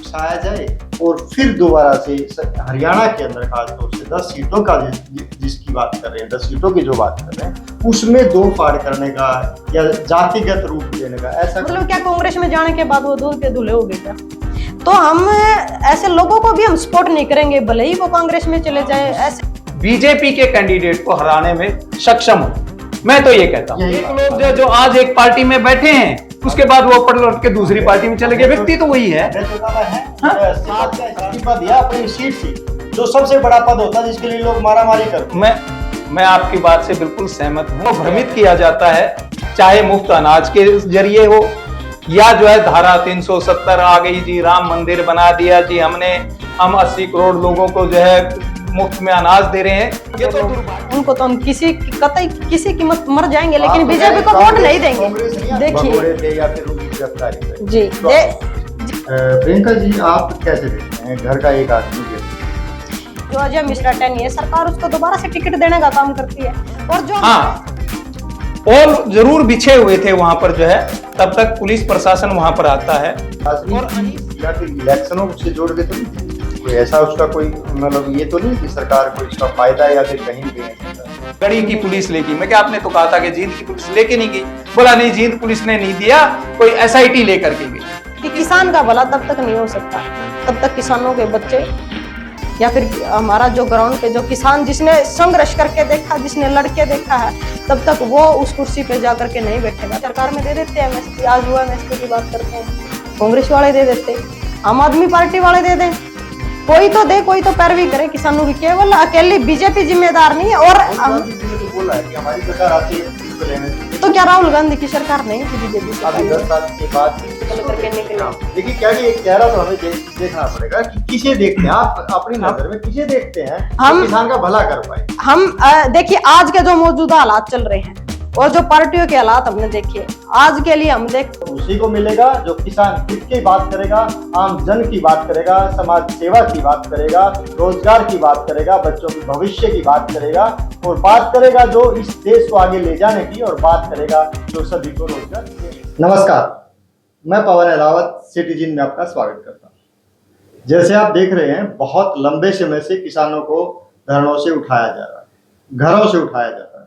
उकसाया जाए और फिर दोबारा से हरियाणा के अंदर खासतौर से 10 सीटों का जिसकी बात कर रहे हैं, 10 सीटों की जो बात कर रहे हैं, उसमें दो फाड़ करने का या जातिगत रूप देने का, ऐसा मतलब क्या कांग्रेस में जाने के बाद वो दूध के दूल्हे हो गए क्या? तो हम ऐसे लोगों को भी हम सपोर्ट नहीं करेंगे, भले ही वो कांग्रेस में चले जाए। ऐसे बीजेपी के कैंडिडेट को हराने में सक्षम हो, मैं तो ये कहता हूँ। एक लोग जो आज एक पार्टी में बैठे हैं, उसके बाद वो पलट के दूसरी पार्टी में चले गए, व्यक्ति तो वही है। इस्तीफा दिया अपनी सीट से, जो सबसे बड़ा पद होता है जिसके लिए लोग मारामारी करते हैं। मैं आपकी बात से बिल्कुल सहमत हूँ। भ्रमित किया जाता है, चाहे मुफ्त अनाज के जरिए हो या जो है धारा 370 आ गई जी, राम मंदिर बना दिया जी हमने, हम 80 करोड़ लोगों को जो है मुफ्त में अनाज दे रहे हैं। ये तो उनको तो हम कतई किसी कीमत मर जाएंगे, लेकिन बीजेपी को वोट नहीं देंगे। देखिए जी, प्रियंका जी, आप कैसे देखते हैं घर का एक आदमी जो अजय मिश्रा टहनी है, सरकार उसको दोबारा से टिकट देने का काम करती है। और जो पोल जरूर बिछे हुए थे वहां पर जो है, तब तक पुलिस प्रशासन वहां पर आता है और या फिर इलेक्शनों से जोड़ के, तो कोई ऐसा उसका कोई मतलब ये तो नहीं कि सरकार को इसका फायदा या फिर कहीं भी गढ़ी की पुलिस लेगी। मैं क्या, आपने तो कहा था कि जींद की पुलिस लेके नहीं गई, बोला नहीं जींद पुलिस ने नहीं दिया, कोई SIT लेकर के गई। कि किसान का भला तब तक नहीं हो सकता, तब तक किसानों के बच्चे या फिर हमारा जो ग्राउंड पे जो किसान जिसने संघर्ष करके देखा, जिसने लड़के देखा है, तब तक वो उस कुर्सी पे जा करके नहीं बैठेगा। सरकार में दे देते हैं MSP, आज हुआ MSP की बात करते हैं, कांग्रेस वाले दे देते, आम आदमी पार्टी वाले दे दें, कोई तो दे, कोई तो पैरवी करे किसानों की। केवल अकेली बीजेपी जिम्मेदार नहीं है। और बोला है कि हमारी सरकार आती है तो क्या राहुल गांधी की सरकार नहीं थी बीजेपी से? अभी 10 साल के बाद करके निकला। देखिए क्या एक चेहरा तो हमें देखना पड़ेगा कि किसे देखते हैं आप, अपनी नजर में किसे देखते हैं हम किसान का भला कर पाए। हम देखिए आज के जो मौजूदा हालात चल रहे हैं और जो पार्टियों के हालात हमने देखे, आज के लिए हम देख उसी को मिलेगा जो किसान हित की बात करेगा, आम जन की बात करेगा, समाज सेवा की बात करेगा, रोजगार की बात करेगा, बच्चों के भविष्य की बात करेगा और बात करेगा जो इस देश को आगे ले जाने की, और बात करेगा जो सभी को रोजगार। नमस्कार, मैं पवन रावत सिटीजन में आपका स्वागत करता हूँ। जैसे आप देख रहे हैं, बहुत लंबे समय से किसानों को धरनों से उठाया जा रहा है, घरों से उठाया जा रहा है,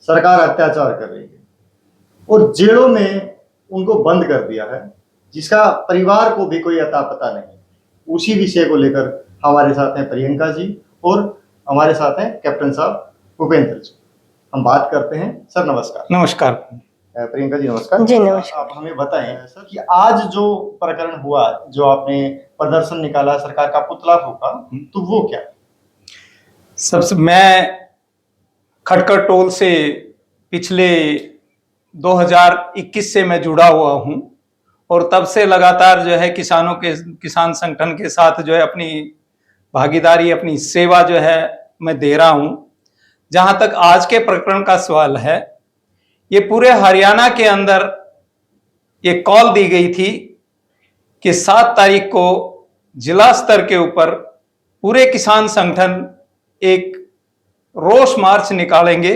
सरकार अत्याचार कर रही है और जेलों में उनको बंद कर दिया है, जिसका परिवार को भी कोई अता पता नहीं। उसी विषय को लेकर हमारे साथ हैं प्रियंका जी और हमारे साथ हैं कैप्टन साहब भूपेंद्र जी। हम बात करते हैं। सर नमस्कार। नमस्कार प्रियंका जी, नमस्कार जी। नमस्कार। आप हमें बताएं सर कि आज जो प्रकरण हुआ, जो आपने प्रदर्शन निकाला, सरकार का पुतला फूका, तो वो क्या? सबसे मैं खटकर टोल से पिछले 2021 से मैं जुड़ा हुआ हूं और तब से लगातार जो है किसान संगठन के साथ जो है अपनी भागीदारी, अपनी सेवा जो है मैं दे रहा हूं। जहां तक आज के प्रकरण का सवाल है, ये पूरे हरियाणा के अंदर ये कॉल दी गई थी कि 7 तारीख को जिला स्तर के ऊपर पूरे किसान संगठन एक रोष मार्च निकालेंगे,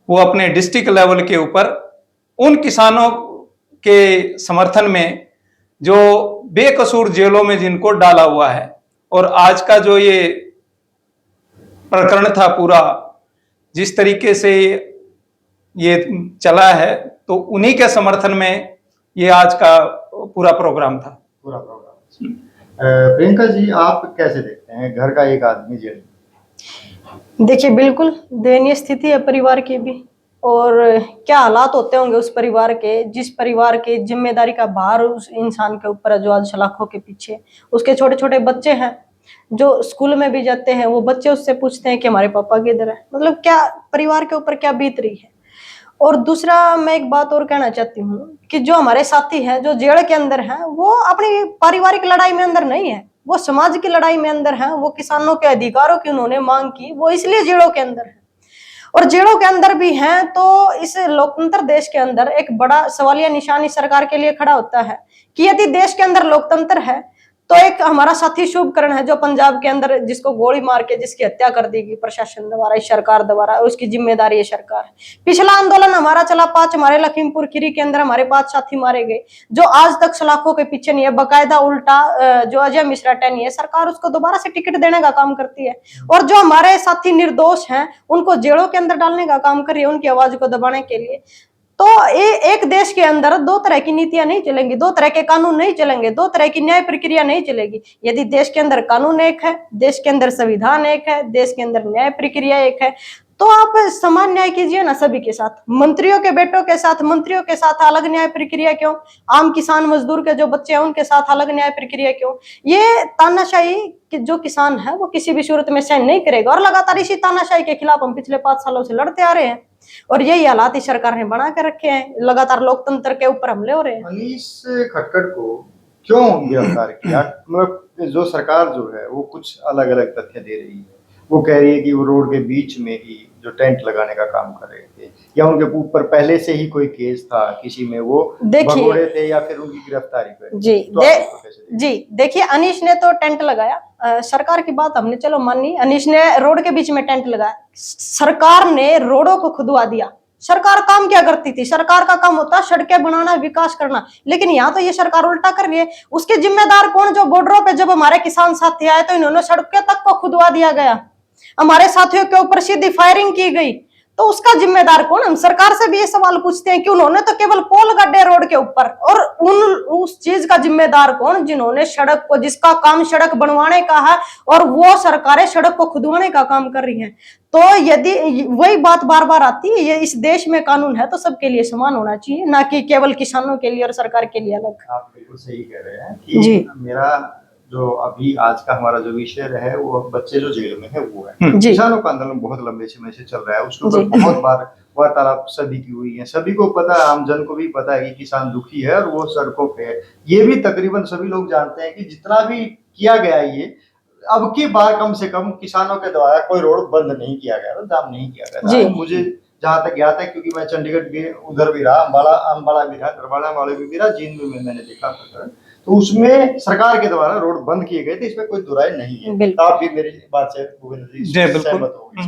वो अपने डिस्ट्रिक्ट लेवल के ऊपर, उन किसानों के समर्थन में जो बेकसूर जेलों में जिनको डाला हुआ है। और आज का जो ये प्रकरण था पूरा, जिस तरीके से ये चला है, तो उन्हीं के समर्थन में ये आज का पूरा प्रोग्राम था। प्रियंका जी, आप कैसे देखते हैं घर का एक आदमी जेल? देखिए, बिल्कुल दयनीय स्थिति है परिवार की भी, और क्या हालात होते होंगे उस परिवार के, जिस परिवार के जिम्मेदारी का भार उस इंसान के ऊपर है जो आज सलाखों के पीछे। उसके छोटे छोटे बच्चे हैं जो स्कूल में भी जाते हैं, वो बच्चे उससे पूछते हैं कि हमारे पापा किधर है। मतलब क्या परिवार के ऊपर क्या बीत रही है। और दूसरा मैं एक बात और कहना चाहती हूँ कि जो हमारे साथी हैं जो जेल के अंदर हैं, वो अपनी पारिवारिक लड़ाई में अंदर नहीं है, वो समाज की लड़ाई में अंदर है। वो किसानों के अधिकारों की उन्होंने मांग की, वो इसलिए जेलों के अंदर है। और जेलों के अंदर भी हैं तो इस लोकतंत्र देश के अंदर एक बड़ा सवालिया निशान इस सरकार के लिए खड़ा होता है कि यदि देश के अंदर लोकतंत्र है तो एक हमारा साथी शुभकरण है जो पंजाब के अंदर जिसको गोली मार के जिसकी हत्या कर दी गई प्रशासन द्वारा, सरकार द्वारा, उसकी जिम्मेदारी है सरकार। पिछला आंदोलन हमारा चला 5, हमारे लखीमपुर खीरी के अंदर हमारे 5 साथी मारे गए, जो आज तक सलाखों के पीछे नहीं है। बकायदा उल्टा जो अजय मिश्रा टैनी है, सरकार उसको दोबारा से टिकट देने का काम करती है, और जो हमारे साथी निर्दोष हैं उनको जेलों के अंदर डालने का काम कर रही है, उनकी आवाज को दबाने के लिए। तो एक देश के अंदर 2 तरह की नीतियां नहीं चलेंगी, 2 तरह के कानून नहीं चलेंगे, 2 तरह की न्याय प्रक्रिया नहीं चलेगी। यदि देश के अंदर कानून एक है, देश के अंदर संविधान एक है, देश के अंदर न्याय प्रक्रिया एक है, तो आप समान न्याय कीजिए ना सभी के साथ। मंत्रियों के बेटों के साथ, मंत्रियों के साथ अलग न्याय प्रक्रिया क्यों? आम किसान मजदूर के जो बच्चे हैं उनके साथ अलग न्याय प्रक्रिया क्यों? ये तानाशाही कि जो किसान है वो किसी भी सूरत में सहन नहीं करेगा, और लगातार इसी तानाशाही के खिलाफ हम पिछले 5 सालों से लड़ते आ रहे हैं, और यही हालात इस सरकार ने बना के रखे हैं। लगातार लोकतंत्र के ऊपर हमले हो रहे हैं। अनीस खटकड़ को क्यों गिरफ्तार किया? मतलब जो सरकार जो है वो कुछ अलग अलग तथ्य दे रही है। वो कह रही है कि वो रोड के बीच में ही जो टेंट लगाने का काम कर रहे थे, या उनके ऊपर पहले से ही कोई केस था, किसी में वो भगोड़े थे, या फिर उनकी गिरफ्तारी पर। जी देखिए, अनीश ने तो टेंट लगाया, सरकार की बात हमने चलो मानी, अनीश ने रोड के बीच में टेंट लगाया, सरकार ने रोडों को खुदवा दिया। सरकार काम क्या करती थी? सरकार का काम होता सड़कें बनाना, विकास करना, लेकिन यहाँ तो ये सरकार उल्टा कर रही है। उसके जिम्मेदार कौन? जो बॉर्डरों पे जब हमारे किसान साथी आए तो इन्होंने सड़कें तक को खुदवा दिया गया, हमारे साथियों के ऊपर सीधी फायरिंग की गई, तो उसका जिम्मेदार कौन? हम सरकार से भी ये सवाल पूछते हैं कि उन्होंने तो केवल पोल गड्ढे रोड के ऊपर, और उस चीज का जिम्मेदार कौन जिन्होंने सड़क को, जिसका काम सड़क बनवाने का है, और वो सरकारें सड़क को खुदवाने का काम कर रही हैं। तो यदि वही बात बार बार आती है, ये इस देश में कानून है तो सबके लिए समान होना चाहिए, ना कि केवल किसानों के लिए और सरकार के लिए अलग। आप बिल्कुल सही कह रहे हैं कि मेरा जो अभी आज का हमारा जो विषय है वो बच्चे जो जेल में है वो है। किसानों का आंदोलन बहुत लंबे समय से चल रहा है, उसके ऊपर बहुत बार वार्तालाप सभी की हुई है, सभी को पता है, आम जन को भी पता है कि किसान दुखी है और वो सड़कों पे है। ये भी तकरीबन सभी लोग जानते हैं कि जितना भी किया गया है ये, अब की बार कम से कम किसानों के द्वारा कोई रोड बंद नहीं किया गया, जाम नहीं किया गया। मुझे जहाँ तक याद है, क्योंकि मैं चंडीगढ़ भी उधर भी रहा, अम्बाला भी रहा, दरबाड़ा वाले भी रहा, जींद में मैंने देखा था, तो उसमें सरकार के द्वारा रोड बंद किए गए थे, इसमें कोई दुराई नहीं है। आप भी मेरी बात से सहमत होंगे।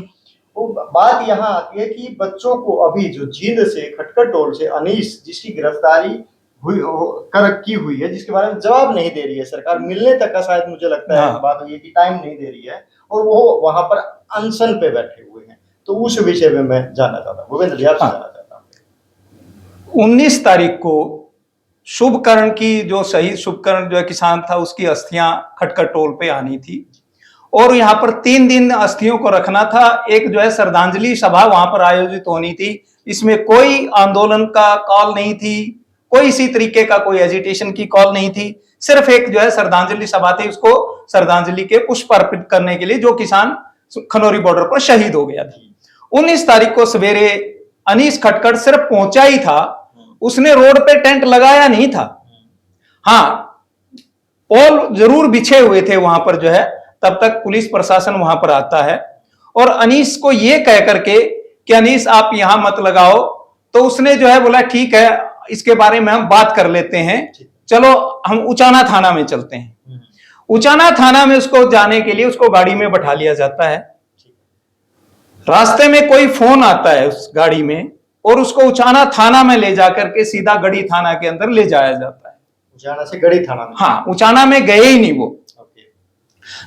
वो बात यहाँ आती है कि बच्चों को अभी जो जींद से, खटकड़ टोल से अनीस, जिसकी गिरफ्तारी की हुई है, जिसके बारे में जवाब नहीं दे रही है सरकार, मिलने तक का शायद मुझे लगता है बात हुई है कि टाइम नहीं दे रही है, और वो वहां पर अनशन पे बैठे हुए हैं। तो उस विषय में मैं जानना चाहता हूँ, भूपेंद्र जी आपसे जानना चाहता हूँ। 19 तारीख को शुभकरण की, जो शहीद शुभकरण जो है किसान था, उसकी अस्थियां खटकड़ टोल पे आनी थी, और यहाँ पर 3 दिन अस्थियों को रखना था। एक जो है श्रद्धांजलि सभा वहां पर आयोजित होनी थी, इसमें कोई आंदोलन का कॉल नहीं थी, कोई इसी तरीके का कोई एजिटेशन की कॉल नहीं थी, सिर्फ एक जो है श्रद्धांजलि सभा थी, उसको श्रद्धांजलि के पुष्प अर्पित करने के लिए, जो किसान खनौरी बॉर्डर पर शहीद हो गया था। 19 तारीख को सवेरे अनीस खटकड़ सिर्फ पहुंचा ही था, उसने रोड पे टेंट लगाया नहीं था। हाँ, पोल जरूर बिछे हुए थे वहां पर जो है, तब तक पुलिस प्रशासन वहां पर आता है, और अनीस को ये कह करके कि अनीस आप यहां मत लगाओ, तो उसने जो है बोला ठीक है, इसके बारे में हम बात कर लेते हैं, चलो हम उचाना थाना में चलते हैं। उचाना थाना में उसको जाने के लिए उसको गाड़ी में बैठा लिया जाता है। रास्ते में कोई फोन आता है उस गाड़ी में, और उसको उचाना थाना में ले जाकर के सीधा गढ़ी थाना के अंदर ले जाया जाता है। उचाना से गढ़ी थाना में? हाँ, उचाना में गए ही नहीं वो।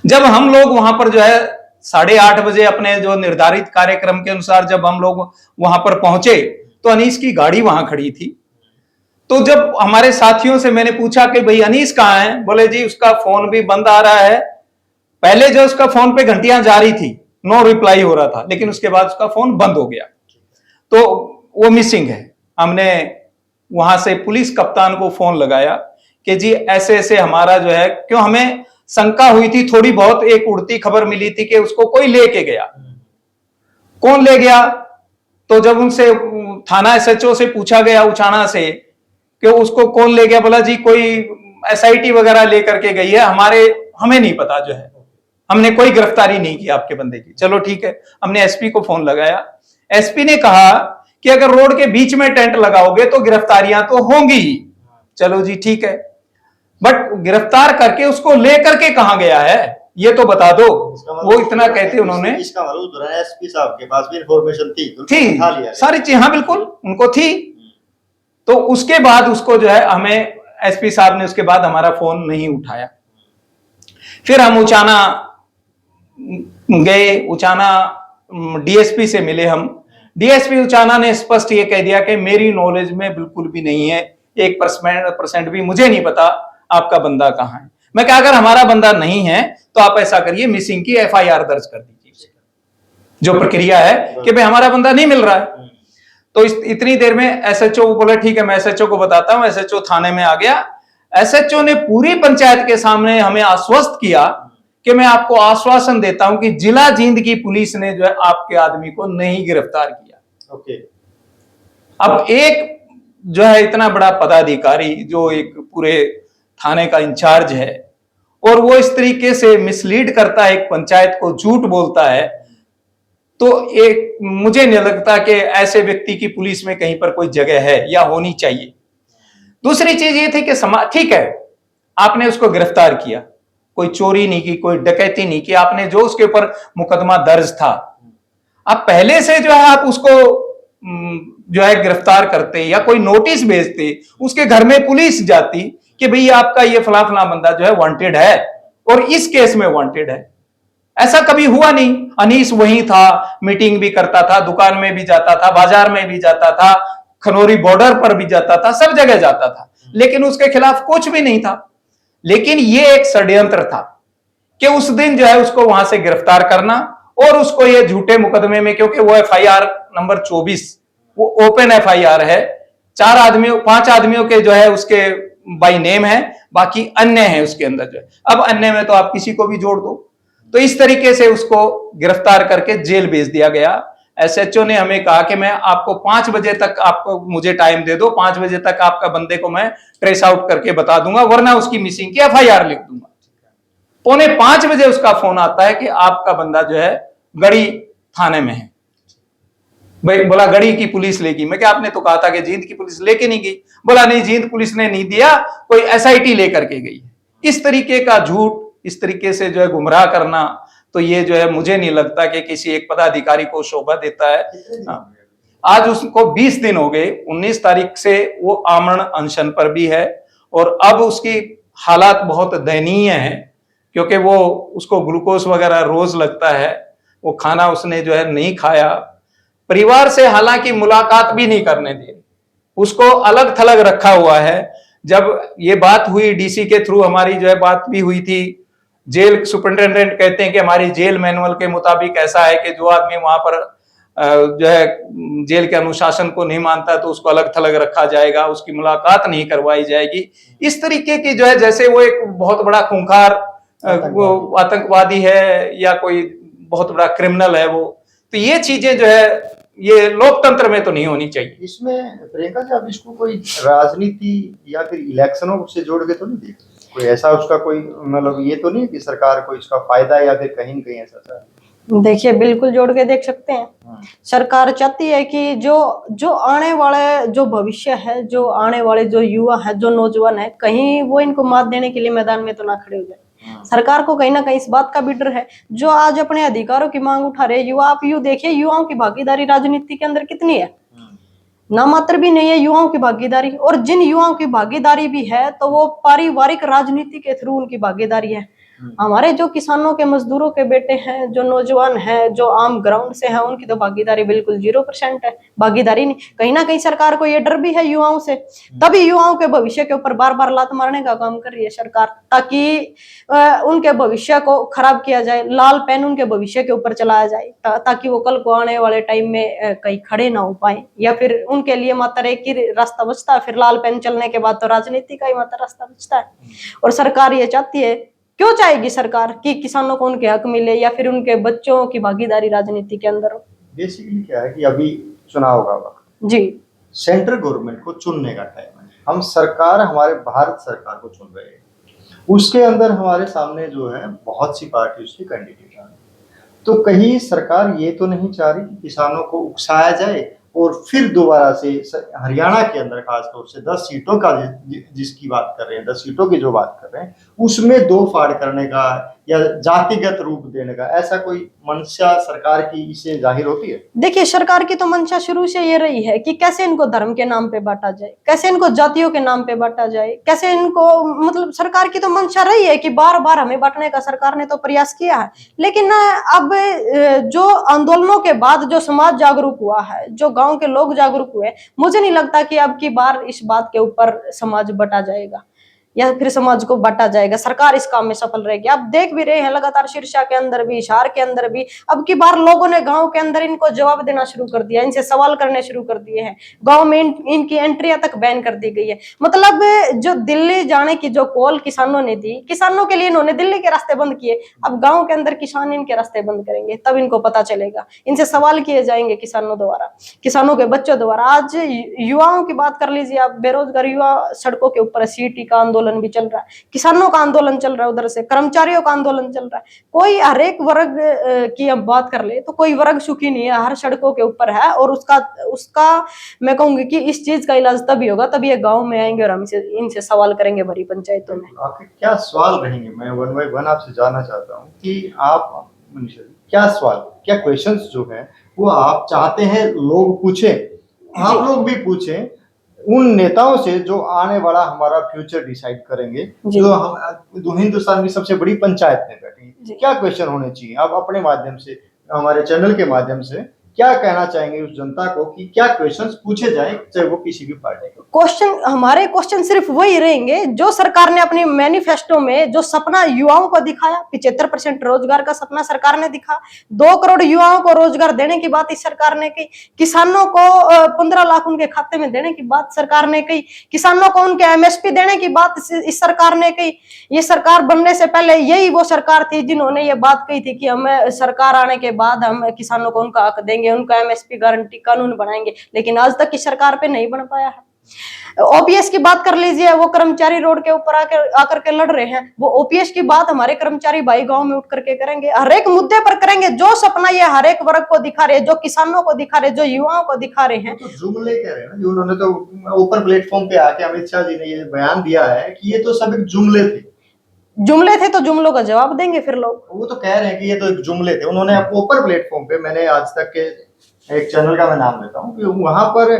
जब हम लोग वहां पर जो है 8:30 बजे अपने जो निर्धारित कार्यक्रम के अनुसार जब हम लोग वहां पर पहुंचे, तो अनीस की गाड़ी वहां खड़ी थी। तो जब हमारे साथियों से मैंने पूछा कि भाई अनीस कहाँ है, बोले जी उसका फोन भी बंद आ रहा है, पहले जो उसका फोन पे घंटियां जा रही थी, नो रिप्लाई हो रहा था, लेकिन उसके बाद उसका फोन बंद हो गया, तो वो मिसिंग है। हमने वहां से पुलिस कप्तान को फोन लगाया कि जी ऐसे ऐसे हमारा जो है, क्यों हमें शंका हुई थी थोड़ी बहुत, एक उड़ती खबर मिली थी कि उसको कोई लेके गया। कौन ले गया? तो जब उनसे थाना एसएचओ से पूछा गया उचाना से कि उसको कौन ले गया, बोला जी कोई एसआईटी वगैरह लेकर के गई है, हमें नहीं पता जो है, हमने कोई गिरफ्तारी नहीं की आपके बंदे की। चलो ठीक है, हमने एसपी को फोन लगाया। एसपी ने कहा कि अगर रोड के बीच में टेंट लगाओगे तो गिरफ्तारियां तो होंगी ही। चलो जी ठीक है। बट गिरफ्तार करके उसको लेकर के कहां गया है ये तो बता दो। वो इतना कहते उन्होंने, इसका मतलब एसपी साहब के पास भी इंफॉर्मेशन थी उठा लिया सारी चीज, हाँ बिल्कुल उनको थी। तो उसके बाद उसको जो है हमें एसपी साहब ने उसके बाद हमारा फोन नहीं उठाया। फिर हम उचाना गए, उचाना डीएसपी से मिले हम। डीएसपी उचाना ने स्पष्ट ये कह दिया कि मेरी नॉलेज में बिल्कुल भी नहीं है, 1% भी मुझे नहीं पता आपका बंदा कहां है। मैं कहा अगर हमारा बंदा नहीं है तो आप ऐसा करिए, मिसिंग की एफआईआर दर्ज कर दीजिए, जो प्रक्रिया है कि भाई हमारा बंदा नहीं मिल रहा है। तो इतनी देर में एसएचओ बोले ठीक है मैं एसएचओ को बताता हूं। एसएचओ थाने में आ गया। एसएचओ ने पूरी पंचायत के सामने हमें आश्वस्त किया कि मैं आपको आश्वासन देता हूं कि जिला जींद की पुलिस ने जो है आपके आदमी को नहीं गिरफ्तार किया। ओके। अब एक जो है इतना बड़ा पदाधिकारी जो एक पूरे थाने का इंचार्ज है और वो इस तरीके से मिसलीड करता है, एक पंचायत को झूठ बोलता है, तो एक मुझे नहीं लगता कि ऐसे व्यक्ति की पुलिस में कहीं पर कोई जगह है या होनी चाहिए। दूसरी चीज ये थी कि ठीक है आपने उसको गिरफ्तार किया, कोई चोरी नहीं की, कोई डकैती नहीं की, आपने जो उसके ऊपर मुकदमा दर्ज था, आप पहले से जो है आप उसको जो है गिरफ्तार करते या कोई नोटिस भेजते, उसके घर में पुलिस जाती कि भई आपका ये फला फला बंदा जो है वांटेड है और इस केस में वांटेड है। ऐसा कभी हुआ नहीं। अनीस वहीं था, मीटिंग भी करता था, दुकान में भी जाता था, बाजार में भी जाता था, खनौरी बॉर्डर पर भी जाता था, सब जगह जाता था, लेकिन उसके खिलाफ कुछ भी नहीं था। लेकिन ये एक षड्यंत्र था कि उस दिन जो है उसको वहां से गिरफ्तार करना और उसको ये झूठे मुकदमे में, क्योंकि वो एफआईआर नंबर 24 वो ओपन एफआईआर है, 5 आदमियों के जो है उसके बाई नेम है, बाकी अन्य है उसके अंदर जो है। अब अन्य में तो आप किसी को भी जोड़ दो। तो इस तरीके से उसको गिरफ्तार करके जेल भेज दिया गया। एसएचओ ने हमें कहा कि मैं आपको 5 बजे तक आपको मुझे टाइम दे दो, 5 बजे तक आपका बंदे को मैं ट्रेस आउट करके बता दूंगा, वरना उसकी मिसिंग की एफआईआर लिख दूंगा। 4:45 बजे उसका फोन आता है कि आपका बंदा जो है गढ़ी थाने में है। भाई बोला गढ़ी की पुलिस लेगी। मैं क्या आपने तो कहा था कि जींद की पुलिस लेके नहीं गई। बोला नहीं जींद पुलिस ने नहीं दिया, कोई एसआईटी लेकर के गई। इस तरीके का झूठ, इस तरीके से जो है गुमराह करना, तो ये जो है मुझे नहीं लगता कि किसी एक पदाधिकारी को शोभा देता है। आज उसको 20 दिन हो गए, 19 तारीख से वो आमरण अनशन पर भी है और अब उसकी हालात बहुत दयनीय है, क्योंकि वो उसको ग्लूकोज वगैरह रोज लगता है, वो खाना उसने जो है नहीं खाया, परिवार से हालांकि मुलाकात भी नहीं करने दी, उसको अलग थलग रखा हुआ है। जब ये बात हुई डीसी के थ्रू, हमारी जो है बात भी हुई थी, जेल सुपरिटेंडेंट कहते हैं कि हमारी जेल मैनुअल के मुताबिक ऐसा है कि जो आदमी वहां पर जो है जेल के अनुशासन को नहीं मानता तो उसको अलग थलग रखा जाएगा, उसकी मुलाकात नहीं करवाई जाएगी। इस तरीके की जो है जैसे वो एक बहुत बड़ा खूंखार आतंकवादी है या कोई बहुत बड़ा क्रिमिनल है वो। तो ये चीजें जो है ये लोकतंत्र में तो नहीं होनी चाहिए। इसमें प्रियंका जी आप इसको कोई राजनीति या फिर इलेक्शनों से जोड़ के तो नहीं देखते? कोई ऐसा उसका कोई मतलब ये तो नहीं है कि सरकार को इसका फायदा या फिर कहीं न कहीं ऐसा? देखिए बिल्कुल जोड़ के देख सकते हैं। सरकार चाहती है कि जो आने वाले जो भविष्य है, जो आने वाले जो युवा है, जो नौजवान है, कहीं वो इनको मात देने के लिए मैदान में तो ना खड़े हो जाए। सरकार को कहीं ना कहीं इस बात का भी डर है। जो आज अपने अधिकारों की मांग उठा रहे युवा, आप यूं देखिए युवाओं की भागीदारी राजनीति के अंदर कितनी है, ना मात्र भी नहीं है युवाओं की भागीदारी। और जिन युवाओं की भागीदारी भी है तो वो पारिवारिक राजनीति के थ्रू उनकी भागीदारी है। हमारे जो किसानों के, मजदूरों के बेटे हैं, जो नौजवान हैं, जो आम ग्राउंड से हैं, उनकी तो भागीदारी बिल्कुल 0% है, भागीदारी नहीं। कहीं ना कहीं सरकार को ये डर भी है युवाओं से, तभी युवाओं के भविष्य के ऊपर बार बार लात मारने का काम कर रही है सरकार, ताकि उनके भविष्य को खराब किया जाए, लाल पेन उनके भविष्य के ऊपर चलाया जाए, ताकि वो कल को आने वाले टाइम में कहीं खड़े ना हो पाए, या फिर उनके लिए मात्र एक ही रास्ता बचता है, फिर लाल पेन चलने के बाद तो राजनीति का ही मात्र रास्ता बचता है। और सरकार ये चाहती है, क्यों चाहेगी सरकार कि किसानों को उनके हक मिले या फिर उनके बच्चों की भागीदारी राजनीति के अंदर हो। बेसिकली क्या है कि अभी चुनाव का वक्त जी, सेंट्रल गवर्नमेंट को चुनने का टाइम है। हम सरकार, हमारे भारत सरकार को चुन रहे हैं, उसके अंदर हमारे सामने जो है बहुत सी पार्टी उसके कैंडिडेट आ रहे हैं। तो कहीं सरकार ये तो नहीं चाह रही कि किसानों को उकसाया जाए और फिर दोबारा से हरियाणा के अंदर खासतौर से 10 सीटों का जिसकी बात कर रहे हैं, 10 सीटों की जो बात कर रहे हैं, उसमें दो फाड़ करने का या जातिगत रूप देने का ऐसा कोई मंशा सरकार की इससे जाहिर होती है? देखिए, सरकार की तो मंशा शुरू से ये रही है कि कैसे इनको धर्म के नाम पे बांटा जाए, कैसे इनको जातियों के नाम पे बांटा जाए, कैसे इनको, मतलब सरकार की तो मंशा रही है कि बार बार हमें बांटने का सरकार ने तो प्रयास किया है। लेकिन अब जो आंदोलनों के बाद जो समाज जागरूक हुआ है, जो गांव के लोग जागरूक हुए, मुझे नहीं लगता कि अब की बार इस बात के ऊपर समाज बटा जाएगा या फिर समाज को बांटा जाएगा। सरकार इस काम में सफल रहेगी। आप देख भी रहे हैं लगातार सिरसा के अंदर भी, हिसार के अंदर भी, अब की बार लोगों ने गांव के अंदर इनको जवाब देना शुरू कर दिया, इनसे सवाल करने शुरू कर दिए हैं। गांव में इनकी एंट्रियां तक बैन कर दी गई है। मतलब जो दिल्ली जाने की जो कॉल किसानों ने दी, किसानों के लिए इन्होंने दिल्ली के रास्ते बंद किए। अब गाँव के अंदर किसान इनके रास्ते बंद करेंगे, तब इनको पता चलेगा। इनसे सवाल किए जाएंगे किसानों द्वारा, किसानों के बच्चों द्वारा। आज युवाओं की बात कर लीजिए आप, बेरोजगार युवा सड़कों के ऊपर, सीटी का आंदोलन भी चल रहा है, किसानों का आंदोलन चल रहा है, उधर से कर्मचारियों का आंदोलन चल रहा है। कोई हर एक वर्ग की हम बात कर ले तो कोई वर्ग सुखी नहीं है, हर सड़कों के ऊपर है। और उसका मैं कहूंगी कि इस चीज का इलाज तभी होगा, तभी ये गांव में आएंगे और हम इनसे सवाल करेंगे भरी पंचायतों में। आपके क्या सवाल रहेंगे? मैं वन बाय वन आपसे जानना चाहता हूँ कि आप क्या सवाल, क्या क्वेश्चंस जो है वो आप चाहते हैं लोग पूछे, आप लोग भी पूछें उन नेताओं से जो आने वाला हमारा फ्यूचर डिसाइड करेंगे, जो हिंदुस्तान की सबसे बड़ी पंचायत में बैठेंगे। क्या क्वेश्चन होने चाहिए? आप अपने माध्यम से, हमारे चैनल के माध्यम से क्या कहना चाहेंगे उस जनता को कि क्या क्वेश्चंस पूछे जाएं, चाहे वो किसी भी पार्टी को? हमारे क्वेश्चन सिर्फ वही रहेंगे जो सरकार ने अपनी मैनिफेस्टो में जो सपना युवाओं को दिखाया। 75% रोजगार का सपना सरकार ने दिखा, 2 करोड़ युवाओं को रोजगार देने की बात इस सरकार ने की, किसानों को 15 लाख उनके खाते में देने की बात सरकार ने कही, किसानों को उनके MSP देने की बात इस सरकार ने कही। ये सरकार बनने से पहले यही वो सरकार थी जिन्होंने ये बात कही थी कि हमें सरकार आने के बाद हम किसानों को उनका हक देंगे, उनका MSP गारंटी कानून बनाएंगे। लेकिन आज तक की सरकार पे नहीं बन पाया है। OPS की बात कर लीजिए, वो कर्मचारी रोड के ऊपर आकर के लड़ रहे हैं, वो OPS की बात हमारे कर्मचारी भाई गांव में उठ करके करेंगे, हर एक मुद्दे पर करेंगे। जो सपना ये हर एक वर्ग को दिखा रहे हैं, जो किसानों को दिखा रहे हैं, जो युवाओं को दिखा रहे हैं, तो जुमले कह रहे हैं ना, उन्होंने तो ऊपर प्लेटफॉर्म पे आके अमित शाह जी ने ये बयान दिया है कि ये तो सब एक जुमले थे। जुमले थे तो जुमलों का जवाब देंगे फिर लोग। वो तो कह रहे हैं कि ये तो एक जुमले थे। उन्होंने ऊपर प्लेटफॉर्म पे, मैंने आज तक के एक चैनल का मैं नाम लेता हूँ, वहां पर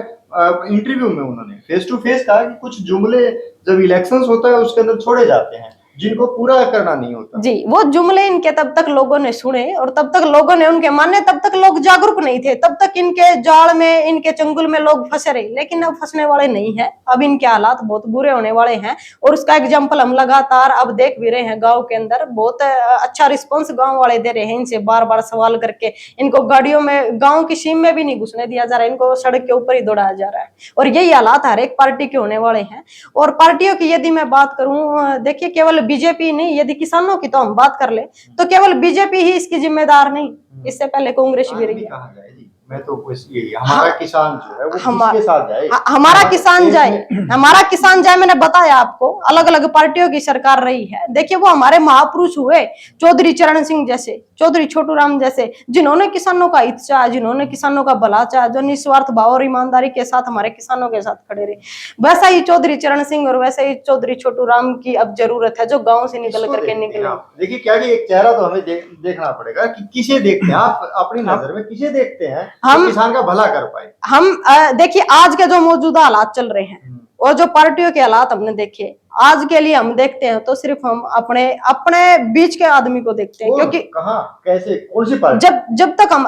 इंटरव्यू में उन्होंने फेस टू फेस कहा कि कुछ जुमले जब इलेक्शंस होता है उसके अंदर छोड़े जाते हैं जिनको पूरा करना नहीं होता। जी, वो जुमले इनके तब तक लोगों ने सुने और तब तक लोगों ने उनके माने, तब तक लोग जागरूक नहीं थे, तब तक इनके जाल में, इनके चंगुल में लोग फंसे रहे। लेकिन अब फंसने वाले नहीं है, अब इनके हालात बहुत बुरे होने वाले हैं। और उसका एग्जाम्पल हम लगातार अब देख भी रहे हैं। गाँव के अंदर बहुत अच्छा रिस्पॉन्स गाँव वाले दे रहे हैं। इनसे बार बार सवाल करके इनको गाड़ियों में, गाँव की सीम में भी नहीं घुसने दिया जा रहा है, इनको सड़क के ऊपर ही दौड़ाया जा रहा है। और यही हालात हर एक पार्टी के होने वाले हैं। और पार्टियों की यदि मैं बात करूं, देखिए केवल बीजेपी नहीं, यदि किसानों की तो हम बात कर ले तो केवल बीजेपी ही इसकी जिम्मेदार नहीं, इससे पहले कांग्रेस भी रही है। मैं तो हमारा किसान जो है वो किसके साथ जाए? हमारा किसान जाए, हमारा किसान जाए। मैंने बताया आपको, अलग अलग पार्टियों की सरकार रही है। देखिए वो हमारे महापुरुष हुए, चौधरी चरण सिंह जैसे, चौधरी छोटू राम जैसे, जिन्होंने किसानों का हित चाहा, जिन्होंने किसानों का भला चाहा, जो निस्वार्थ भाव और ईमानदारी के साथ हमारे किसानों के साथ खड़े रहे। वैसा ही चौधरी चरण सिंह और वैसे ही चौधरी छोटू राम की अब जरूरत है, जो गाँव से निकल करके निकले। देखिए क्या कि एक चेहरा तो हमें देखना पड़ेगा कि किसे देखते हैं आप अपनी नजर में, किसे देखते हैं हम किसान का भला कर पाए। हम देखिए आज के जो मौजूदा हालात चल रहे हैं और जो पार्टियों के हालात हमने देखे, आज के लिए हम देखते हैं तो सिर्फ हम अपने बीच के आदमी को देखते हैं। क्योंकि कहां, कैसे, कौन सी पार्टी? जब तक हम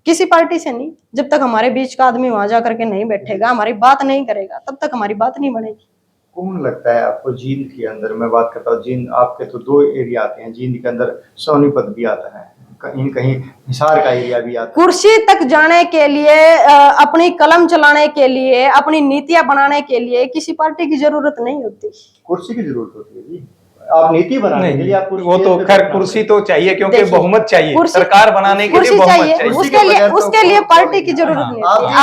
किसी पार्टी से नहीं, जब तक हमारे बीच का आदमी वहां जा करके नहीं बैठेगा, हमारी बात नहीं करेगा, तब तक हमारी बात नहीं बनेगी। कौन लगता है आपको जींद के अंदर? मैं बात करता हूँ जींद, आपके तो 2 एरिया आते हैं, जींद के अंदर सोनीपत भी आता है, कहीं कहीं हिसार का एरिया भी आता है। कुर्सी तक जाने के लिए, अपनी कलम चलाने के लिए, अपनी नीतियां बनाने के लिए किसी पार्टी की जरूरत नहीं होती। कुर्सी की जरूरत होती है जी। आप नीति बनाने के लिए आपको वो तो खैर कुर्सी तो चाहिए, क्योंकि देखिए, बहुमत चाहिए, कुर्सी- सरकार बनाने के लिए कुर्सी बहुमत चाहिए, चाहिए। उसके लिए पार्टी की जरूरत नहीं आप होती।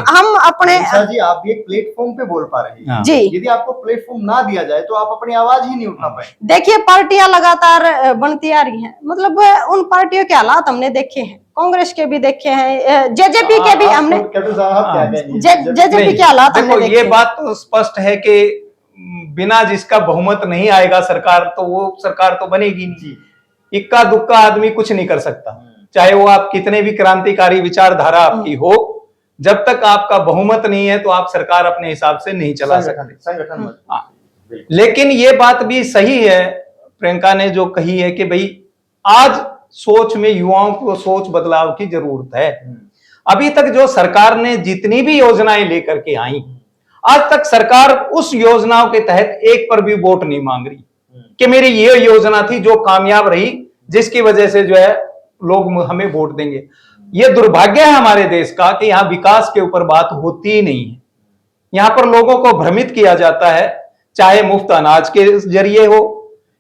हम अपने निशा जी, आप भी एक प्लेटफॉर्म पे बोल पा रहे हैं। हाँ। जी यदि आपको प्लेटफॉर्म ना दिया जाए तो आप अपनी आवाज ही नहीं उठा पाए। देखिए, पार्टियां लगातार बनती आ रही हैं, मतलब उन पार्टियों के हालात हमने देखे हैं, कांग्रेस के भी देखे हैं, जेजेपी के भी हमने, कैप्टन साहब आप क्या कहेंगे? जेजेपी नहीं, के हालात हमने देखो देखे ये हैं। बात तो स्पष्ट है कि बिना जिसका बहुमत नहीं आएगा सरकार, तो वो सरकार तो बनेगी नहीं। इक्का दुक्का आदमी कुछ नहीं कर सकता, चाहे वो आप कितने भी क्रांतिकारी विचारधारा आपकी हो, जब तक आपका बहुमत नहीं है तो आप सरकार अपने हिसाब से नहीं चला सकते। संगठन हाँ। लेकिन ये बात भी सही है प्रियंका ने जो कही है कि भाई आज सोच में युवाओं को सोच बदलाव की जरूरत है। अभी तक जो सरकार ने जितनी भी योजनाएं लेकर के आई, आज तक सरकार उस योजनाओं के तहत एक पर भी वोट नहीं मांग रही कि मेरी ये योजना थी जो कामयाब रही, जिसकी वजह से जो है लोग हमें वोट देंगे। ये दुर्भाग्य है हमारे देश का कि यहाँ विकास के ऊपर बात होती ही नहीं है। यहाँ पर लोगों को भ्रमित किया जाता है, चाहे मुफ्त अनाज के जरिए हो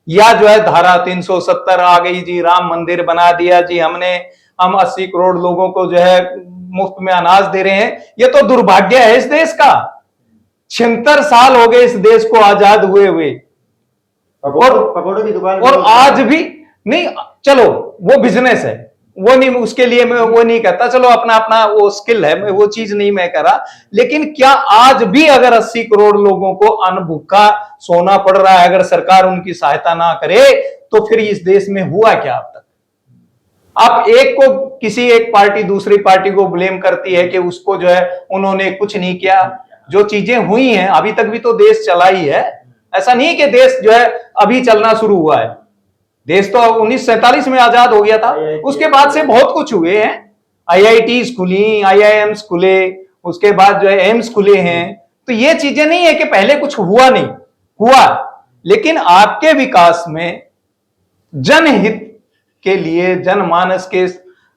या जो है धारा 370 आ गई जी, राम मंदिर बना दिया जी हमने, हम 80 करोड़ लोगों को जो है मुफ्त में अनाज दे रहे हैं। ये तो दुर्भाग्य है इस देश का। 76 साल हो गए इस देश को आजाद हुए हुए, पकौड़ों की दुकान और आज भी नहीं। चलो वो बिजनेस है, वो नहीं, उसके लिए मैं वो नहीं कहता, चलो अपना अपना वो स्किल है, मैं वो चीज नहीं मैं कह रहा। लेकिन क्या आज भी अगर 80 करोड़ लोगों को अन्न भूखा सोना पड़ रहा है, अगर सरकार उनकी सहायता ना करे तो फिर इस देश में हुआ क्या अब तक? आप एक को किसी एक पार्टी दूसरी पार्टी को ब्लेम करती है कि उसको जो है उन्होंने कुछ नहीं किया। जो चीजें हुई हैं अभी तक भी तो देश चला ही है, ऐसा नहीं कि देश जो है अभी चलना शुरू हुआ है। देश तो 1947 में आजाद हो गया था, उसके बाद से बहुत कुछ हुए हैं। IITs खुली, IIMs खुले, उसके बाद जो है एम्स खुले हैं। तो ये चीजें नहीं है कि पहले कुछ हुआ नहीं, हुआ। लेकिन आपके विकास में जनहित के लिए, जनमानस के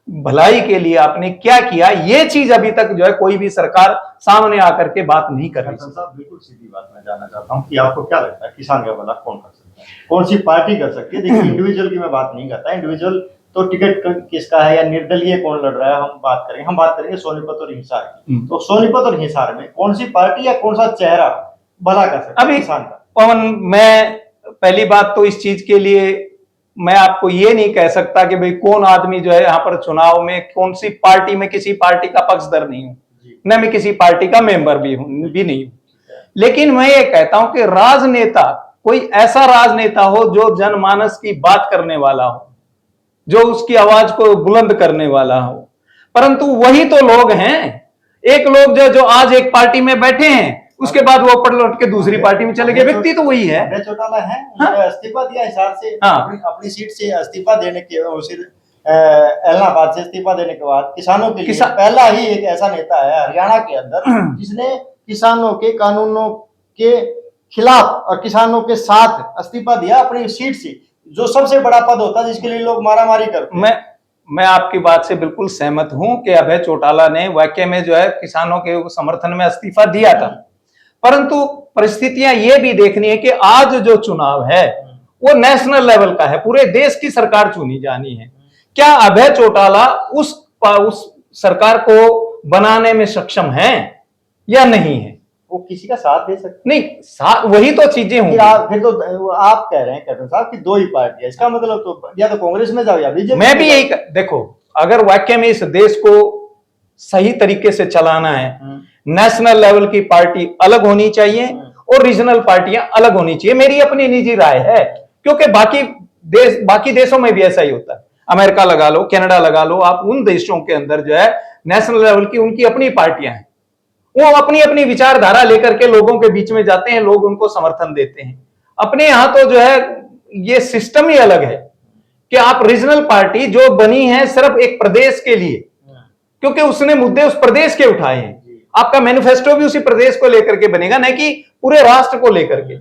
भलाई के लिए आपने क्या किया, ये चीज अभी तक जो है कोई भी सरकार सामने आकर के बात नहीं कर रही। साहब बिल्कुल सीधी बात मैं जानना चाहता हूँ कि आपको क्या लगता है किसान का भला कौन कर सकता है, कौन सी पार्टी कर सकती है? देखिए इंडिविजुअल की मैं बात नहीं करता, इंडिविजुअल तो टिकट किसका है या निर्दलीय कौन लड़ रहा है हम बात करेंगे सोनीपत और हिसार की। तो सोनीपत और हिसार में कौन सी पार्टी या कौन सा चेहरा भला कर सकता है किसान का? पवन, मैं पहली बात तो इस चीज के लिए मैं आपको ये नहीं कह सकता कि भाई कौन आदमी जो है यहाँ पर चुनाव में कौन सी पार्टी में, किसी पार्टी का पक्षधर नहीं हूं, न मैं किसी पार्टी का मेंबर भी नहीं हूं। लेकिन मैं ये कहता हूं कि राजनेता, कोई ऐसा राजनेता हो जो जनमानस की बात करने वाला हो, जो उसकी आवाज को बुलंद करने वाला हो। परंतु वही तो लोग हैं, एक लोग जो आज एक पार्टी में बैठे हैं, उसके बाद वो पढ़ लौट के दूसरी पार्टी में चले गए, व्यक्ति तो वही है। अभय चौटाला है, हाँ? इस्तीफा दिया हिसार से, हाँ? अपनी सीट से इस्तीफा देने के इलाहाबाद से इस्तीफा देने के बाद किसानों के लिए पहला ही एक ऐसा नेता है हरियाणा के अंदर जिसने किसानों के कानूनों के खिलाफ और किसानों के साथ इस्तीफा दिया अपनी सीट से, जो सबसे बड़ा पद होता है जिसके लिए लोग मारामारी करते हैं। मैं आपकी बात से बिल्कुल सहमत हूं कि अभय चौटाला ने वाकई में जो है किसानों के समर्थन में इस्तीफा दिया था। परंतु परिस्थितियां ये भी देखनी है कि आज जो चुनाव है वो नेशनल लेवल का है, पूरे देश की सरकार चुनी जानी है। क्या अभय चौटाला उस सरकार को बनाने में सक्षम है या नहीं है? वो किसी का साथ दे सकते नहीं, वही तो चीजें होंगी। फिर तो आप कह रहे हैं कैप्टन साहब कि दो ही पार्टी है, इसका मतलब तो या तो कांग्रेस में जाओ या बीजेपी। मैं भी यही देखो, अगर वाकई में इस देश को सही तरीके से चलाना है, नेशनल लेवल की पार्टी अलग होनी चाहिए और रीजनल पार्टियां अलग होनी चाहिए। मेरी अपनी निजी राय है, क्योंकि बाकी देशों में भी ऐसा ही होता है। अमेरिका लगा लो, कनाडा लगा लो, आप उन देशों के अंदर जो है नेशनल लेवल की उनकी अपनी पार्टियां हैं, वो अपनी अपनी विचारधारा लेकर के लोगों के बीच में जाते हैं, लोग उनको समर्थन देते हैं। अपने यहां तो जो है ये सिस्टम ही अलग है कि आप रीजनल पार्टी जो बनी है सिर्फ एक प्रदेश के लिए, क्योंकि उसने मुद्दे उस प्रदेश के उठाए हैं, आपका मैनिफेस्टो भी उसी प्रदेश को लेकर के बनेगा, न कि पूरे राष्ट्र को लेकर के।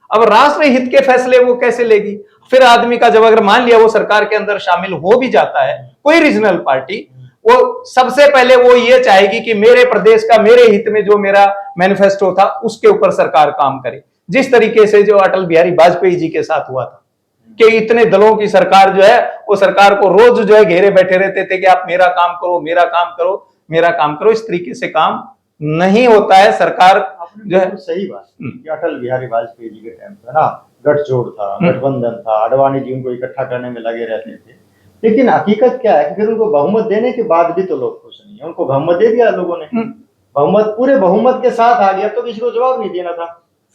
अब राष्ट्र हित के फैसले वो कैसे लेगी? फिर आदमी का जब अगर मान लिया वो सरकार के अंदर शामिल हो भी जाता है कोई रीजनल पार्टी, वो सबसे पहले वो ये चाहेगी कि मेरे प्रदेश का, मेरे हित में जो मेरा मैनिफेस्टो था उसके ऊपर सरकार काम करे, जिस तरीके से जो अटल बिहारी वाजपेयी जी के साथ हुआ था। कि इतने दलों की सरकार जो है वो सरकार को रोज जो है घेरे बैठे रहते थे कि आप मेरा काम करो, मेरा काम करो, मेरा काम करो। इस तरीके से काम नहीं होता है। सरकार जो है सही बात कि अटल बिहारी वाजपेयी जी के टाइम पे ना गठजोड़ था, गठबंधन था, आडवाणी जी उनको इकट्ठा करने में लगे रहते थे। लेकिन हकीकत क्या है कि फिर उनको बहुमत देने के बाद भी तो लोग खुश नहीं है। उनको बहुमत दे दिया लोगों ने, बहुमत पूरे बहुमत के साथ आ गया, तो किसी को जवाब नहीं देना था।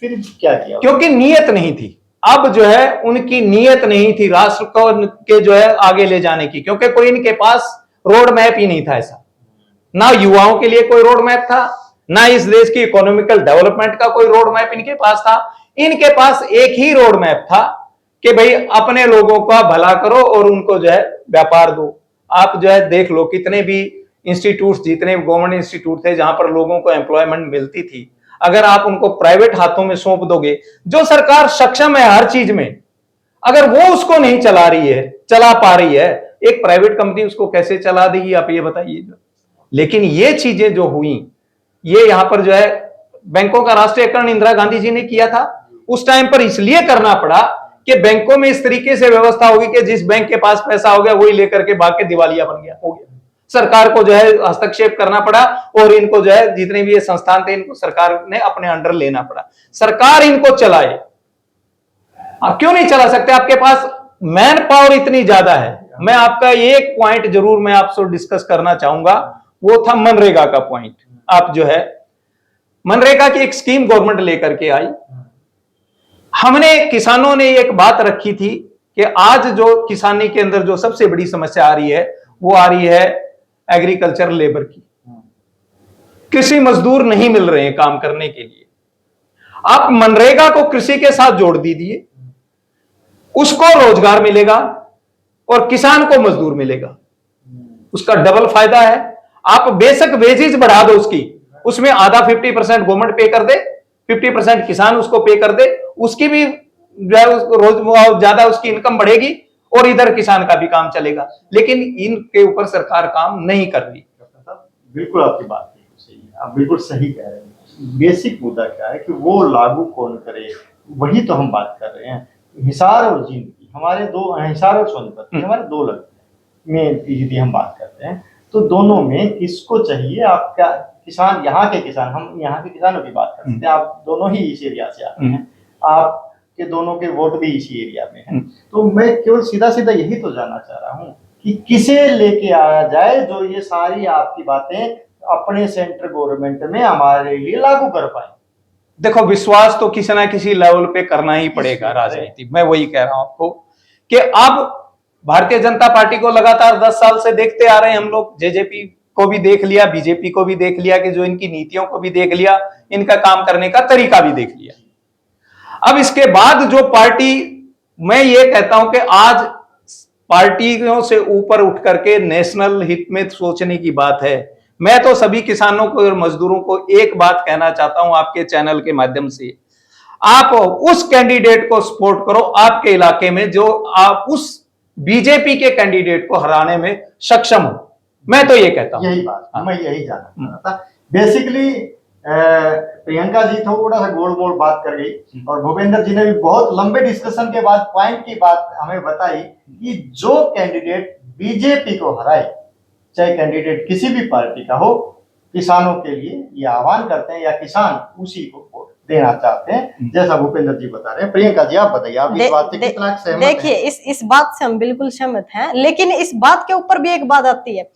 फिर क्या किया? क्योंकि नीयत नहीं थी। अब जो है उनकी नीयत नहीं थी राष्ट्र को के जो है आगे ले जाने की, क्योंकि कोई इनके पास रोड मैप ही नहीं था। ऐसा ना युवाओं के लिए कोई रोड मैप था, ना इस देश की इकोनॉमिकल डेवलपमेंट का कोई रोड मैप इनके पास था। इनके पास एक ही रोड मैप था कि भाई अपने लोगों का भला करो और उनको जो है व्यापार दो। आप जो है देख लो कितने भी इंस्टीट्यूट, जितने गवर्नमेंट इंस्टीट्यूट थे जहां पर लोगों को एम्प्लॉयमेंट मिलती थी, अगर आप उनको प्राइवेट हाथों में सौंप दोगे, जो सरकार सक्षम है हर चीज में, अगर वो उसको नहीं चला रही है, चला पा रही है, एक प्राइवेट कंपनी उसको कैसे चला देगी, आप ये बताइए। लेकिन ये चीजें जो हुई, ये यहां पर जो है बैंकों का राष्ट्रीयकरण इंदिरा गांधी जी ने किया था। उस टाइम पर इसलिए करना पड़ा कि बैंकों में इस तरीके से व्यवस्था होगी कि जिस बैंक के पास पैसा हो गया वही लेकर के भाग के दिवालिया बन गया, हो गया। सरकार को जो है हस्तक्षेप करना पड़ा और इनको जो है जितने भी ये संस्थान थे इनको सरकार ने अपने अंडर लेना पड़ा। सरकार इनको चलाए, आप क्यों नहीं चला सकते? आपके पास मैन पावर इतनी ज्यादा है। मैं आपका एक पॉइंट जरूर मैं आपसे डिस्कस करना चाहूंगा, वो था मनरेगा का पॉइंट। आप जो है मनरेगा की एक स्कीम गवर्नमेंट लेकर के आई। हमने किसानों ने एक बात रखी थी कि आज जो किसानी के अंदर जो सबसे बड़ी समस्या आ रही है वो आ रही है एग्रीकल्चर लेबर की। कृषि मजदूर नहीं मिल रहे हैं काम करने के लिए। आप मनरेगा को कृषि के साथ जोड़ दीजिए, उसको रोजगार मिलेगा और किसान को मजदूर मिलेगा, उसका डबल फायदा है। आप बेशक वेजेज बढ़ा दो उसकी, उसमें आधा 50% गवर्नमेंट पे कर दे, 50% किसान उसको पे कर दे, उसकी भी जो है रोज ज्यादा उसकी इनकम बढ़ेगी और इधर किसान का भी काम चलेगा। लेकिन इनके ऊपर सरकार काम नहीं कर रही। बिल्कुल आपकी बात सही है, आप बिल्कुल सही कह रहे हैं। बेसिक मुद्दा क्या है कि वो लागू कौन करे, वही तो हम बात कर रहे हैं। हिसार और जिंदगी हमारे दो, हिसार और सोनीपत हमारे दो लगते हैं में यदि हम बात करते हैं तो दोनों में किसको चाहिए? आप क्या किसान, यहाँ के किसान, हम यहाँ के किसानों की बात करते हैं, आप दोनों ही इस एरिया से आते हैं, आपके दोनों के वोट भी इसी एरिया में हैं। तो मैं केवल सीधा सीधा यही तो जानना चाह रहा हूँ कि किसे लेके आया जाए जो ये सारी आपकी बातें अपने सेंट्रल गवर्नमेंट में हमारे लिए लागू कर पाए। देखो, विश्वास तो किसी ना किसी लेवल पे करना ही पड़ेगा राजनीति। मैं वही कह रहा हूं आपको कि अब भारतीय जनता पार्टी को लगातार 10 साल से देखते आ रहे हैं हम लोग। जेजेपी को भी देख लिया, बीजेपी को भी देख लिया, कि जो इनकी नीतियों को भी देख लिया, इनका काम करने का तरीका भी देख लिया। अब इसके बाद जो पार्टी, मैं ये कहता हूं कि आज पार्टियों से ऊपर उठ करके नेशनल हित में सोचने की बात है। मैं तो सभी किसानों को और मजदूरों को एक बात कहना चाहता हूं आपके चैनल के माध्यम से, आप उस कैंडिडेट को सपोर्ट करो आपके इलाके में जो आप उस बीजेपी के कैंडिडेट को हराने में सक्षम हो। मैं तो ये कहता हूं। यही बात मैं यही जानना चाहता था। बेसिकली प्रियंका जी थोड़ा सा गोल मोल बात कर गई और भूपेंद्र जी ने भी बहुत लंबे डिस्कशन के बाद पॉइंट की बात हमें बताई कि जो कैंडिडेट बीजेपी को हराए, चाहे कैंडिडेट किसी भी पार्टी का हो, किसानों के लिए ये आह्वान करते हैं या किसान उसी को वोट देना चाहते हैं, जैसा भूपेंद्र जी बता रहे हैं। प्रियंका जी आप बताइए, आप इस बात से कितना सहमत हैं? देखिए, इस बात से हम बिल्कुल सहमत हैं, लेकिन इस बात के ऊपर भी एक बात आती है।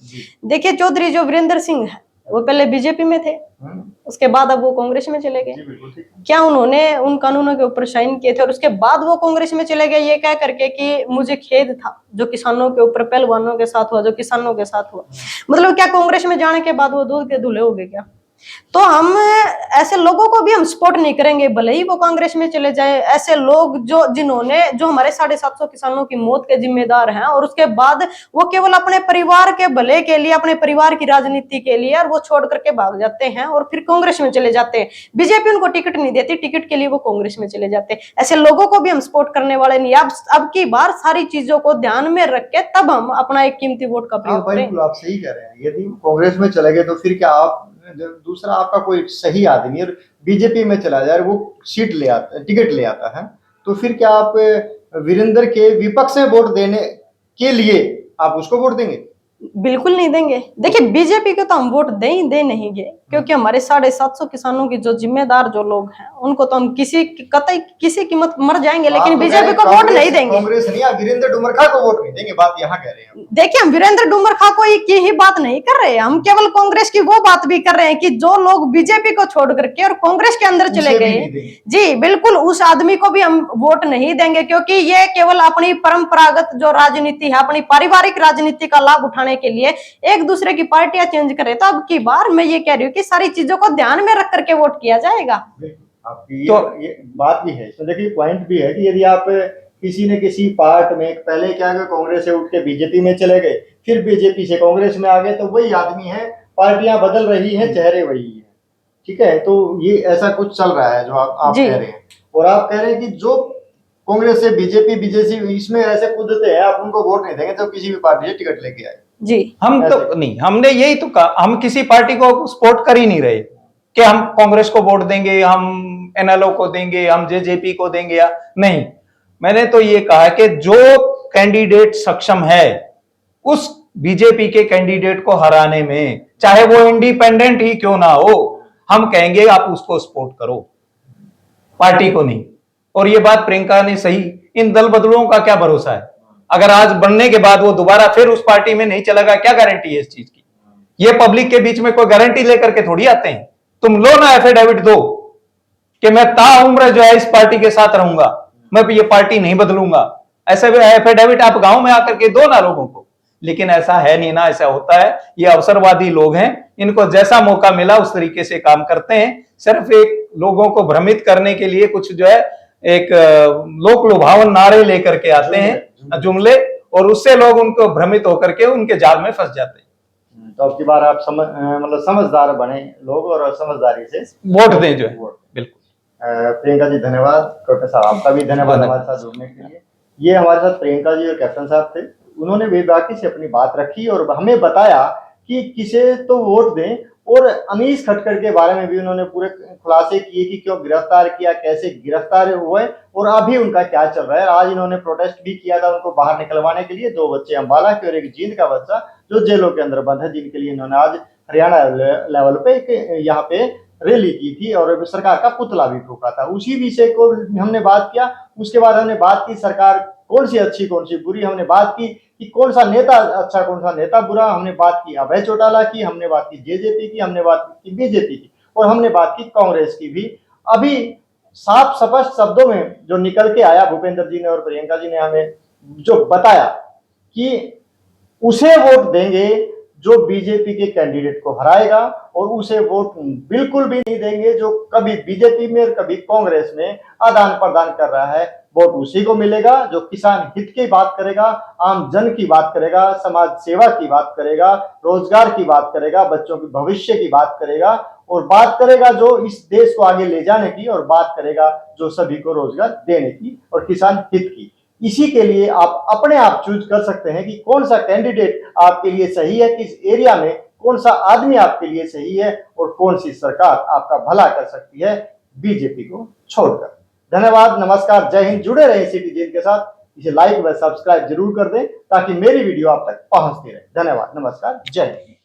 देखिए, चौधरी जो वीरेंद्र सिंह है वो पहले बीजेपी में थे, उसके बाद अब वो कांग्रेस में चले गए। क्या उन्होंने उन कानूनों के ऊपर साइन किए थे और उसके बाद वो कांग्रेस में चले गए ये कह करके कि मुझे खेद था जो किसानों के ऊपर, पहलवानों के साथ हुआ, जो किसानों के साथ हुआ? मतलब क्या कांग्रेस में जाने के बाद वो दूध के धुले हो गए क्या? तो हम ऐसे लोगों को भी हम सपोर्ट नहीं करेंगे, भले ही वो कांग्रेस में चले जाए। ऐसे लोग जो हमारे 750 किसानों की मौत के जिम्मेदार हैं और उसके बाद वो केवल अपने परिवार के भले के लिए, अपने परिवार की राजनीति के लिए और वो छोड़ करके भाग जाते हैं और फिर कांग्रेस में चले जाते हैं। बीजेपी उनको टिकट नहीं देती, टिकट के लिए वो कांग्रेस में चले जाते हैं। ऐसे लोगों को भी हम सपोर्ट करने वाले नहीं। अब की बार सारी चीजों को ध्यान में रख के तब हम अपना एक कीमती वोट का प्रयोग करें। आप सही कह रहे हैं। यदि कांग्रेस में चले गए तो फिर क्या आप दूसरा आपका कोई सही आदमी और बीजेपी में चला जाए, वो सीट ले आता, टिकट ले आता है, तो फिर क्या आप वीरेंद्र के विपक्ष में वोट देने के लिए आप उसको वोट देंगे? बिल्कुल नहीं देंगे। देखिए बीजेपी को तो हम वोट दे नहीं गए, क्योंकि हमारे 750 किसानों की जो जिम्मेदार जो लोग हैं उनको तो हम कतई किसी कीमत मर जाएंगे, लेकिन बीजेपी को वोट नहीं देंगे। कांग्रेस नहीं, आप वीरेंद्र डुमरखा को वोट नहीं देंगे, बात यहाँ कह रहे हैं। देखिए हम वीरेंद्र डुमरखा को की ही बात नहीं कर रहे हैं, हम केवल कांग्रेस की वो बात भी कर रहे हैं कि जो लोग बीजेपी को छोड़ करके और कांग्रेस के अंदर चले गए, जी बिल्कुल उस आदमी को भी हम वोट नहीं देंगे, क्योंकि ये केवल अपनी परंपरागत जो राजनीति है, अपनी पारिवारिक राजनीति का लाभ उठाने के लिए एक दूसरे की पार्टियां चेंज करे। तो अब की बार मैं ये कह रही हूँ कि सारी चीजों को ध्यान में रख करके वोट किया जाएगा। आपकी ये बात भी है, तो देखिए पॉइंट भी है कि यदि आप किसी न किसी पार्ट में पहले क्या गए, कांग्रेस से उठ के बीजेपी में चले गए, फिर बीजेपी से कांग्रेस में आ गए, तो वही आदमी है, पार्टियां बदल रही हैं, चेहरे वही है, ठीक है। तो ये ऐसा कुछ चल रहा है जो आप कह रहे हैं, और आप कह रहे हैं कि जो कांग्रेस से बीजेपी इसमें ऐसे कूदते हैं, आप उनको वोट नहीं देंगे तो किसी भी पार्टी से टिकट लेके आए। जी हम तो नहीं, हमने यही तो कहा, हम किसी पार्टी को सपोर्ट कर ही नहीं रहे कि हम कांग्रेस को वोट देंगे, हम एनएलओ को देंगे, हम जेजेपी को देंगे, या नहीं। मैंने तो ये कहा कि जो कैंडिडेट सक्षम है उस बीजेपी के कैंडिडेट को हराने में, चाहे वो इंडिपेंडेंट ही क्यों ना हो, हम कहेंगे आप उसको सपोर्ट करो, पार्टी को नहीं। और ये बात प्रियंका ने सही, इन दल बदलों का क्या भरोसा है, अगर आज बनने के बाद वो दोबारा फिर उस पार्टी में नहीं चलेगा, क्या गारंटी है इस चीज की? ये पब्लिक के बीच में कोई गारंटी लेकर के थोड़ी आते हैं। तुम लो ना एफिडेविट दो कि मैं ताउम्र जो है इस पार्टी के साथ रहूंगा, मैं ये पार्टी नहीं बदलूंगा, ऐसे भी एफिडेविट आप गांव में आकर के दो ना लोगों को। लेकिन ऐसा है नहीं ना, ऐसा होता है, ये अवसरवादी लोग हैं, इनको जैसा मौका मिला उस तरीके से काम करते हैं, सिर्फ एक लोगों को भ्रमित करने के लिए कुछ जो है एक लोक लुभावन नारे लेकर के आते हैं, जुमले, और उससे लोग उनको भ्रमित होकर के उनके जाल में फंस जाते हैं। तो अब की बार आप समझदार बने लोग और समझदारी से वोट दें जो है। बिल्कुल। प्रियंका जी धन्यवाद, कैप्टन साहब आपका भी धन्यवाद हमारे साथ जुड़ने के लिए। ये हमारे साथ प्रियंका जी और कैप्टन साहब थे, उन्होंने बेबाकी से अपनी बात रखी और हमें बताया कि किसे तो वोट दें, और अनीस खटकर के बारे में भी उन्होंने पूरे खुलासे किए कि क्यों गिरफ्तार किया, कैसे गिरफ्तार हुए और अभी उनका क्या चल रहा है। आज इन्होंने प्रोटेस्ट भी किया था उनको बाहर निकलवाने के लिए, 2 बच्चे अम्बाला के और एक जींद का बच्चा जो जेलों के अंदर बंद है, जिनके लिए इन्होंने आज हरियाणा लेवल पे यहाँ पे रैली की थी और सरकार का पुतला भी फूका था। उसी विषय को हमने बात किया। उसके बाद हमने बात की सरकार कौन सी अच्छी कौन सी बुरी, हमने बात की कि कौन सा नेता अच्छा कौन सा नेता बुरा, हमने बात की अभय चौटाला की, हमने बात की जेजेपी की, हमने बात की बीजेपी की, और हमने बात की कांग्रेस की भी। अभी साफ स्पष्ट शब्दों में जो निकल के आया, भूपेंद्र जी ने और प्रियंका जी ने हमें जो बताया कि उसे वोट देंगे जो बीजेपी के कैंडिडेट को हराएगा, और उसे वोट बिल्कुल भी नहीं देंगे जो कभी बीजेपी में और कभी कांग्रेस में आदान प्रदान कर रहा है। वोट उसी को मिलेगा जो किसान हित की बात करेगा, आम जन की बात करेगा, समाज सेवा की बात करेगा, रोजगार की बात करेगा, बच्चों के भविष्य की बात करेगा, और बात करेगा जो इस देश को आगे ले जाने की, और बात करेगा जो सभी को रोजगार देने की और किसान हित की। इसी के लिए आप अपने आप चूज कर सकते हैं कि कौन सा कैंडिडेट आपके लिए सही है, किस एरिया में कौन सा आदमी आपके लिए सही है, और कौन सी सरकार आपका भला कर सकती है बीजेपी को छोड़कर। धन्यवाद, नमस्कार, जय हिंद। जुड़े रहे सिटीजन के साथ, इसे लाइक व सब्सक्राइब जरूर कर दें ताकि मेरी वीडियो आप तक पहुंचती रहे। धन्यवाद, नमस्कार, जय हिंद।